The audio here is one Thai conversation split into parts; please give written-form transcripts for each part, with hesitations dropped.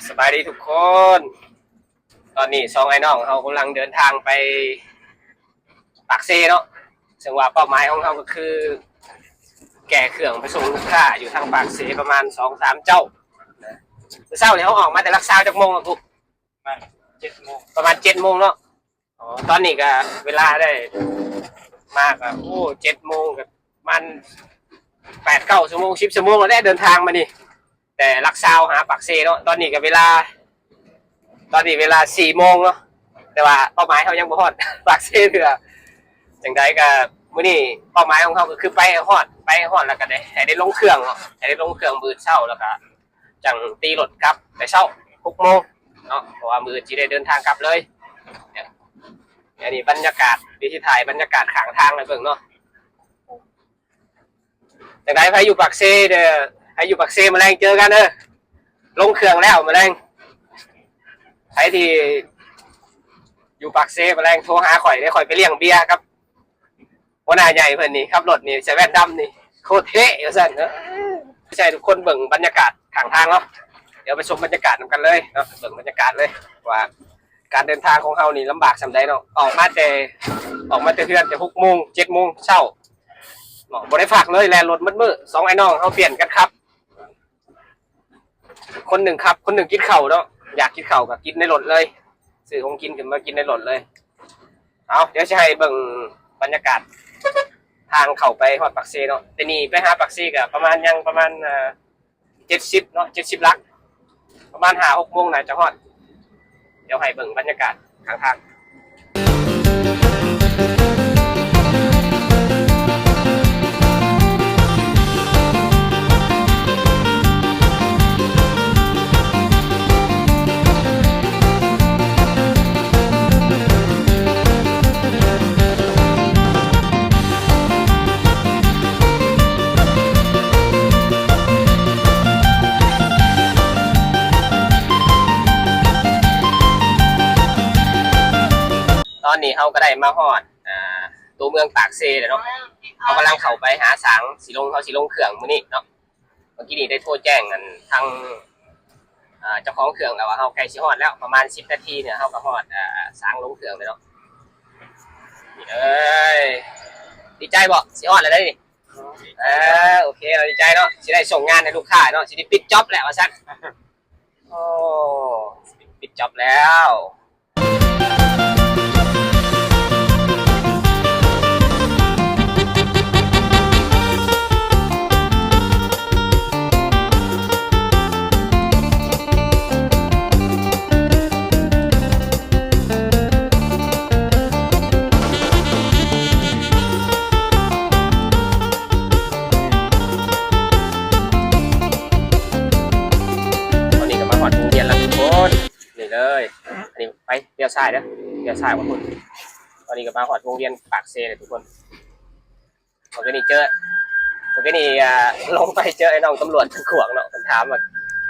สบายดีทุกคน ตอนนี้สองไอ้น้องเขากำลังเดินทางไปปากเซเนาะซึ่งว่าเป้าหมายของเขาก็คือ แก่เครื่องไปส่งลูกค้าอยู่ทางปากเซประมาณ2-3เจ้าเช้าเนี่ยเขาออกมาแต่ลักเช้าจากโมงทุกประมาณ7 โมงเนาะตอนนี้ก็เวลาได้มากอ่ะโอ้7 โมงกับมัน8-9 ชั่วโมง10 ชั่วโมงเราได้เดินทางมานี่แต่ลักเช้าหาปากเซเนาะตอนนี้เวลา4 โมงเนาะแต่ว่าเป้าหมายเขายังบ่ฮอดปากเซเถื่อจังใดก็มื้อนี้เป้าหมายของเขาก็คือไปฮอดแล้วก็ได้ให้ได้ลงเครื่องเนาะให้ได้ลงเครื่องมื้อเช้าแล้วก็จังตีรถกลับแต่เช้า6 โมงเนาะเพราะว่ามื้อสิได้เดินทางกลับเลยอันนี้บรรยากาศที่ถ่ายบรรยากาศข้างทางเลยเบิ่งเนาะจังใดใครอยู่ปากเซเด้อใครอยู่ปากเซมื้อแลงเจอกันเด้อลงเครื่องแล้วมื้อแลงใครที่อยู่ปากเซมื้อแลงโทรหาข่อยได้ข่อยไปเลี้ยงเบียร์ครับหัวหน้าใหญ่เพิ่นนี่ขับรถนี่ใส่แว่นดำนี่โคตรเท่ว่าซั่นเนาะใช่ทุกคนเบิ่งบรรยากาศข้างทางเนาะเดี๋ยวไปชมบรรยากาศกันเลยเนาะเบิ่งบรรยากาศเลยว่าการเดินทางของเฮานี่ลำบากส่ำใดเนาะออกมาแต่เฮือนแต่6 โมง7 โมงเช้าบ่ได้ฝากเลยแล่นรถมืดๆ2ไอ้น้องเฮาเปลี่ยนกันครับคนหนึ่งครับคนหนึ่งกินข้าวเนาะอยากกินข้าวก็กินในรถเลยซื้อของกินขึ้นมากินในรถเลยเอาเดี๋ยวจะให้เบิ่งบรรยากาศทางเข้าไปฮอดปากเซเนาะแต่นี่ไปหาปากเซก็ประมาณ70เนาะ70ลักประมาณ5-6 โมงน่าจะฮอดเดี๋ยวให้เบิ่งบรรยากาศข้างทางตอนนี้เขาก็ได้มาฮอดตัวเมืองปากเซเลยเนาะเขากำลังเข้าไปหาสางสีลงเครื่องมื้อนี้เนาะเมื่อกี้นี้ได้โทรแจ้งกันทางเจ้าของเครื่องแล้วว่าเขาใกล้สิฮอดแล้วประมาณ10 นาทีเนี่ยเขาก็ฮอดสางลงเครื่องเลยเนาะนี่เลยดีใจบ่สิฮอดแล้วได้ดิโอเคเราดีใจเนาะสิได้ส่งงานให้ลูกค้าเนาะสิได้ปิดจ็อบแล้วว่าซั่นโอ้ปิดจ็อบแล้วนี่เลยอันนี้ไปเลี้ยวซ้ายเด้อเลี้ยวซ้ายว่าคุณตอนนี้ก็มาหอดวงเวียนปากเซเลยทุกคนผมก็นี่ลงไปเจอไอ้น้องตำรวจขวางเนาะผมถามว่า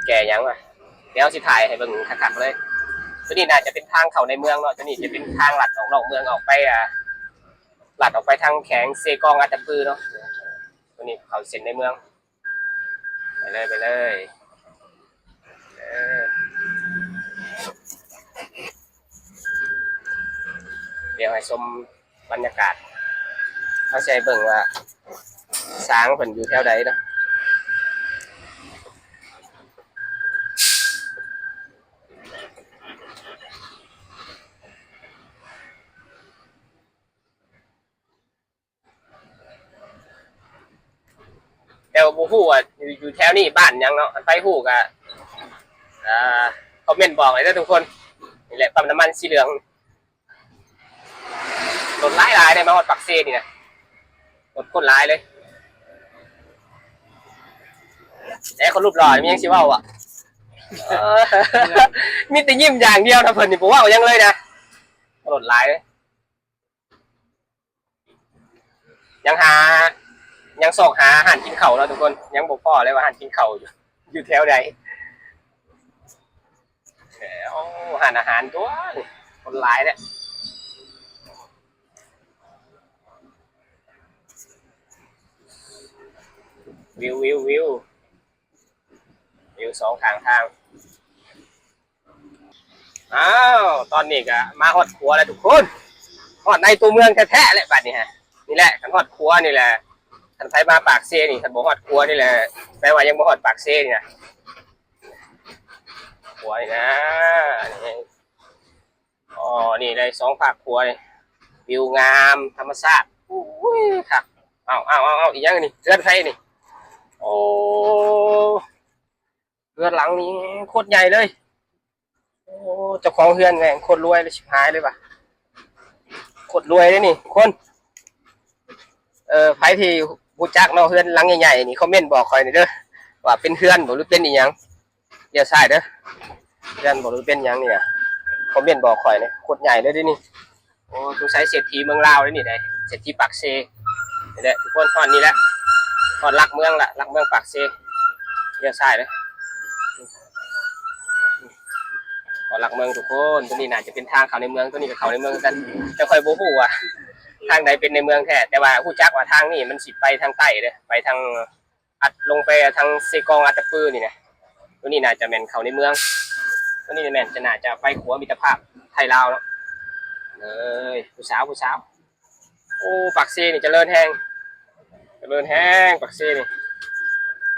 แกยังวะเดี๋ยวสิถ่ายให้เบิ่งคักๆเลยตัวนี้น่าจะเป็นทางเข้าในเมืองเนาะตัวนี้จะเป็นทางลัดออกนอกเมืองออกไปลัดออกไปทางแข็งเซกองอาจปือเนาะตัวนี้เข้าเส้นในเมืองไปเลยเดี๋ยวให้ชมบรรยากาศเขาใช้เบิ่งว่าสางเพิ่นอยู่แถวใดเนาะแต่บ่ฮู้ว่าอยู่แถวนี้บ้านยังเนาะไปฮู้ก็คอมเมนต์บอกเลยเด้อทุกคนนี่แหละปั๊มน้ำมันสีเหลืองรถหลายๆได้มาฮอดปากเซนี่นะรถคนหลายเลยแต่คนรูปหล่อมียังสิเว้าอ่ะมีแต่ยิ้มอย่างเดียวถ้าเพิ่นนี่บ่เว้ายังเลยนะรถหลายเลยยังส่องหาอาหารกินข้าวแล้วทุกคนยังบ่พอเลยว่าอาหารกินข้าวอยู่แถวใดอาหารตัวคนหลายเนี่ยวิวสองข้างทาง อ้าวตอนนี้ก็มาฮอดครัวแล้วทุกคนฮอดในตัวเมืองแท้ๆเลยบัดนี้ฮะนี่แหละคันฮอดครัวนี่แหละคันไปมาปากเซ่นี่คันบ่ฮอดครัวนี่แหละแปลว่ายังบ่ฮอดปากเซ่นี่นะครัวนี่นะนี่อ๋อนี่ได้สองภาคครัวนี่วิวงามธรรมชาติอุ้ยครับเอาอีกอย่างนี่เรือนไทยนี่โอ้เรือนหลังนี้โคตรใหญ่เลยโอ้เจ้าของเรือนแม่งโคตรรวยเลยชิบหายเลยป่ะโคตรรวยเลยนี่คนไผที่รู้จักเนาะเรือนหลังใหญ่ๆนี่คอมเมนต์บอกคอยหน่อยเด้อว่าเป็นเรือนบ่หรือเป็นอีหยังเดี๋ยวใช่เด้อเรือนบ่หรือเป็นหยังนี่นะคอมเมนต์บอกคอยเนี่ยโคตรใหญ่เลยดินี่โอ้สงสัยเศรษฐีเมืองลาวเลยนี่ได้เศรษฐีปากเซนี่แหละทุกคนตอนนี้แหละตอนรักเมืองละรักเมืองปากเซเดี๋ยวใช่เด้อตอนรักเมืองทุกคนตัวนี้น่าจะเป็นทางเข้าในเมืองตัวนี้กับเข้าในเมืองกันจะค่อยบ่ฮู้ว่าทางใดเป็นในเมืองแท้แต่ว่าฮู้จักว่าทางนี้มันสิไปทางใต้เด้อไปทางอัดลงไปทางเซกองอัตตปือนี่นะตัวนี้น่าจะแม่นเข้าในเมืองตัวนี้แม่นจะน่าจะไปขัวมิตรภาพไทยลาวเนาะเลยผู้สาวโอ้ปากเซนี่เจริญแห้งปากเซนี่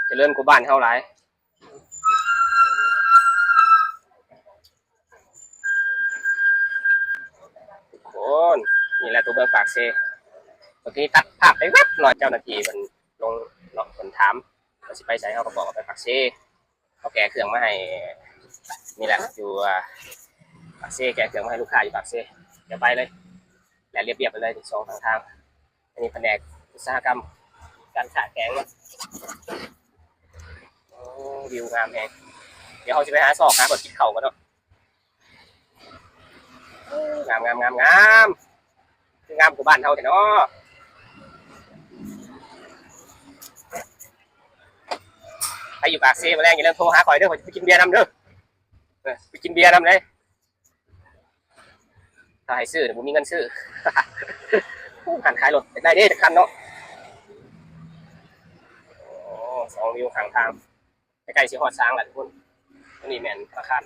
เจริญกว่าบ้านเฮาหลายทุกคนนี่แหละตัวเมืองปากเซเมื่อกี้ตัดภาพไปแวบหน่อยเจ้าหน้าที่มันลงเนาะมันถามว่าสิไปใส่เขาก็บอกว่าไปปากเซเขาแก้เครื่องมาให้นี่แหละอยู่ปากเซแก้เครื่องมาให้ลูกค้าอยู่ปากเซเดี๋ยวไปเลยแหละเรียบไปเลยสองทางอันนี้แผนกอุตสาหกรรมการขายแกงเนาะวิวงามแฮงเดี๋ยวเขาจะไปหาซอกหาบทคิดเข่ากันเนาะงามคืองามกว่าบ้านเฮาแต่เนาะใครอยู่ปากเซ่มาแรงอย่าลืมโทรหาข่อยเด้อข่อยไปกินเบียร์นำเด้อไปกินเบียร์นำเลยถ้าให้ซื้อผมมีเงินซื้อหันขายรถได้เด้แต่คันเนาะสองวิวข้างทางใกล้ๆสิฮอดช้างแหละทุกคนนี่แมนธนาคาร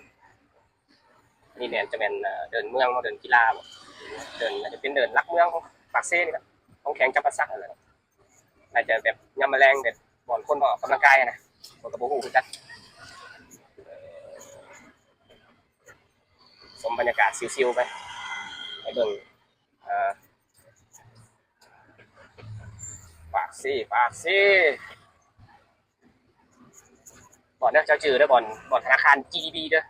นี่แมนจะแมนเดินเมืองเดินกีฬาเดินอาจจะเป็นเดินลักเมืองของปากเซ่นี่แหละของแข็งจับประซักอะไรอาจจะแบบยำแมลงเด็ดบ่อนคนออกกำลังกายนะคนกระโบหูคือจัดสมบรรยากาศซิวๆไปเบิ่งปากเซ่บ่อนเนี่ยเจ้าจือได้บ่อนธนาคาร GDB เด้อ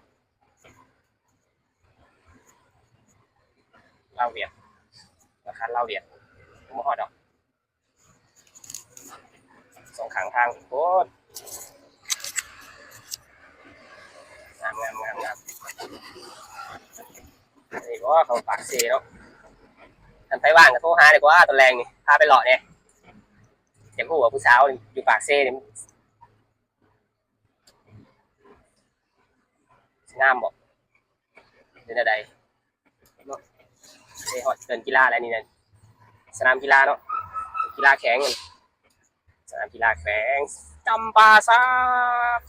เล่าเวียดธนาคารเล่าเวียดไม่ฮอดดอกสองข้างทางโคตรงามนี่ก็เขาปากเซ่เนาะทันไปว่างกับโทรหาดีกว่าตอนแรงนี่พาไปหล่อเนี่ยเจ้าผู้ว่าผู้สาวอยู่ปากเซ่นี่งามบอกเป็นอะไรเดินกีฬาอะไรนี่เนี่ยสนามกีฬาเนาะกีฬาแข็งสนามกีฬาแข็งจำปาซัก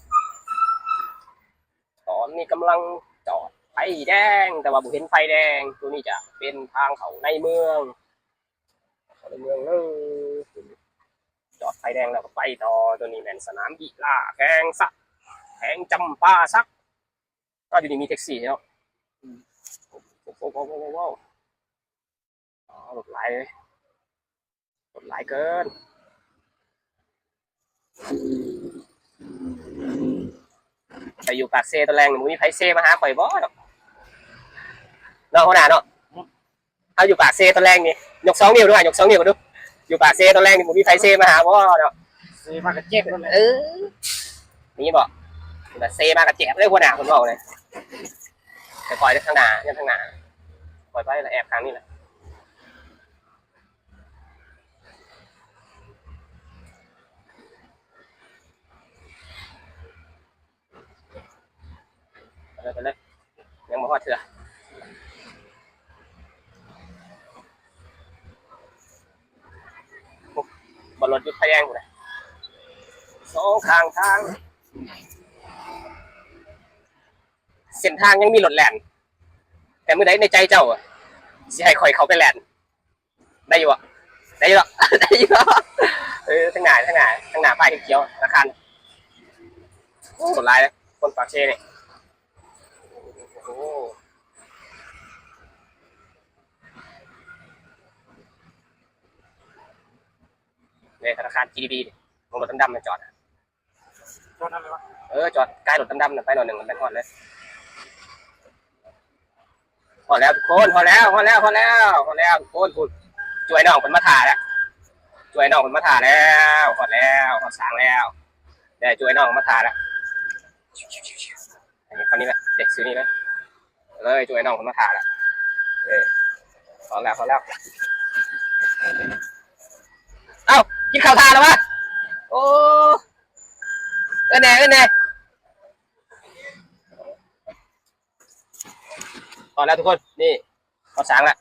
ตอนนี้กำลังจอดไฟแดงแต่ว่าบุเห็นไฟแดงตัวนี้จะเป็นทางเขาในเมืองเลยจอดไฟแดงแล้วก็ไปต่อตัวนี้เป็นสนามกีฬาแข่งจำปาซักก็อยู่นี่มีแท็กซี่เนาะว้าวรถไหลเกินไปอยู่ปากเซ่ตะแรงมึงมีไผเซ่มาหาข่อยบ่เนาะหัวหน้าเนาะเอาอยู่ปากเซ่ตะแรงนี่ยก2 นิ้วด้วยยก2 นิ้วดูอยู่ปากเซ่ตะแรงนี่มึงมีไผเซ่มาหาบ่เนาะเซ่มากระเจ็บเลยนี่บ่เซ่มากระเจ็บเลยหัวหน้าผมบอกเลยแต่ปล่อยทางหน้ายังทางหน้าปล่อยไปแล้วแอบทางนี่แหละไปเลยยังมาฮอดเถื่อบอลรถยุดไฟแดงกูเลยสองข้างทางเส้นทางยังมีรถแล่น แต่เมื่อใดในใจเจ้าสิให้ข่อยเขาไปแลนได้อยู่อ่ะได้อยู่อ่ะได้อยู่ทั้งหน้าป้ายเขียวอาคารคนร้ายเลยคนปากเช่เนี่ยโอ้ในธนาคาร GDB รถดำๆมันจอดจอดนั่นเลยวะจอดใกล้รถดำๆนั่นไปหน่อยหนึ่งมันเป็นหอดเลยพอแล้วทุกคนพอแล้วทุกคนพูดช่วยน้องคนมาถ่าแล้วช่วยน้องคนมาถ่าแล้วพอแล้วพอสางแล้วได้ช่วยน้องมาถ่าแล้วอันนี้คนนี้ไหมเด็กซื้อนี่ไหมเลยช่วยน้องคนมาถ่าแล้วพอแล้วเอ้ากินข้าวทานแล้ววะโอ้แน่พอแล้วทุกคนนี่พอสางแล้ว